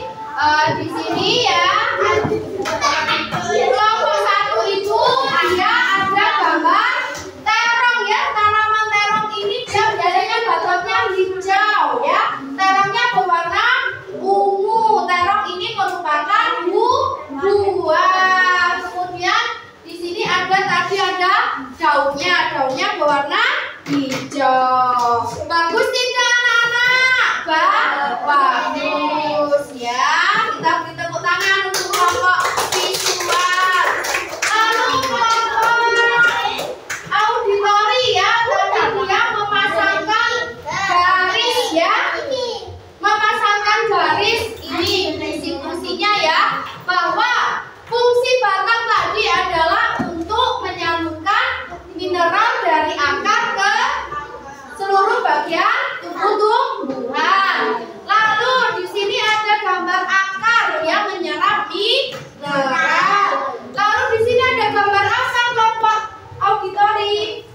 di sini ya kelompok 1 itu ada gambar terong ya. Tanaman terong ini dia biasanya batangnya hijau ya. Terongnya berwarna ungu. Terong ini merupakan buah. Kemudian di sini ada daunnya. Daunnya berwarna hijau. Bagus tidak anak-anak? Bagus ya. Kita beri tepuk tangan untuk kelompok visual. Lalu kelompok auditori ya. Tadi dia memasangkan garis ya. Memasangkan garis ini fungsi-fungsinya ya. Bahwa fungsi batang tadi adalah untuk menyalurkan mineral dari akar ke seluruh bagian tubuh tumbuhan. Lalu di sini ada gambar akar yang menyerap mineral. Lalu di sini ada gambar apa kelompok auditori?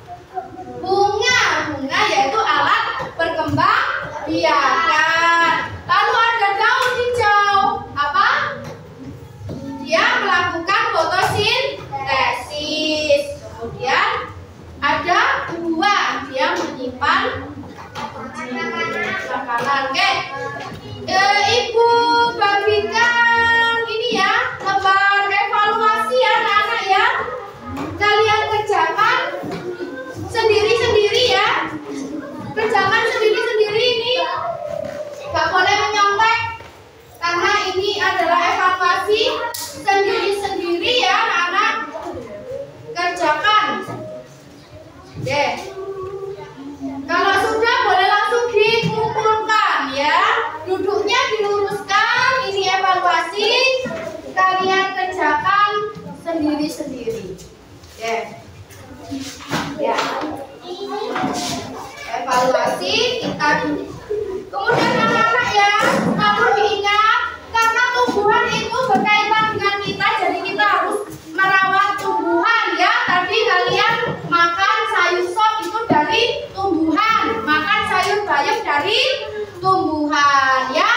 Bunga yaitu alat berkembang biakan. Lalu ada daun hijau. Apa? Dia melakukan fotosintesis. Kemudian ada buah, dia menyimpan makanan. Oke, Ibu bagikan ini ya lembar evaluasi anak-anak ya. Kalian kerjakan sendiri-sendiri ya. Kerjakan sendiri-sendiri ini. Gak boleh menyontek karena ini adalah evaluasi sendiri-sendiri ya anak-anak. Kerjakan. Oke. Kalau sudah boleh langsung dikumpulkan ya. Duduknya diluruskan. Ini evaluasi. Kalian kerjakan sendiri-sendiri. Oke. Ya. Evaluasi kita. Kemudian anak-anak ya, perlu diingat karena tumbuhan itu berkaitan dengan kita, jadi kita harus merawat tumbuhan ya. Tadi kalian makan sayur sop itu dari tumbuhan, makan sayur bayam dari tumbuhan ya.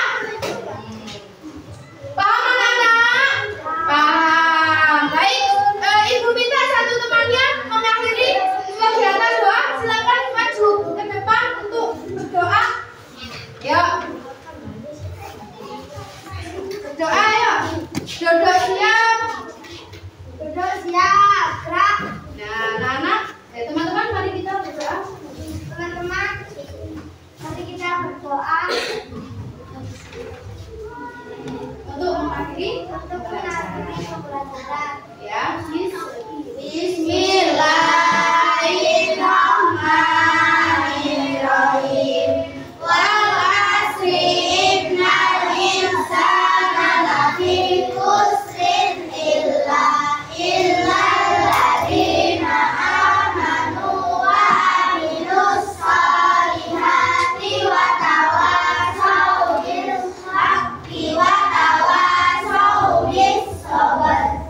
Paham anak-anak? Paham. Baik, Ibu minta satu temannya mengakhiri kegiatan doa. Silakan maju ke depan untuk berdoa. Yuk. Berdoa yuk. Duduk siap. Duduk siap. Gerak. Nah, anak-anak, teman-teman mari kita berdoa. Teman-teman, mari kita berdoa untuk mengakhiri pembelajaran. Ya, Bismillahirrahmanirrahim. Wal asri innal insana lafi khusrin illa alladzina amanu wa amilus solihati wa tawasau bil haqqi wa tawasau bis sabr.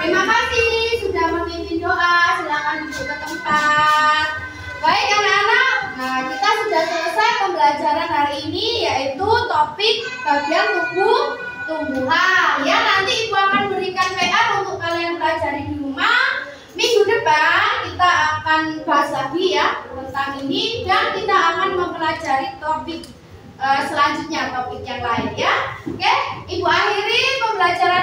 Terima kasih sudah memimpin doa. Silakan duduk ke tempat. Baik anak-anak, nah kita sudah selesai pembelajaran hari ini yaitu topik bagian tubuh tumbuhan. Ya, nanti Ibu akan berikan PR untuk kalian pelajari di rumah. Minggu depan kita akan bahas lagi ya tentang ini dan kita akan mempelajari topik selanjutnya, topik yang lain ya. Oke, Ibu akhiri pembelajaran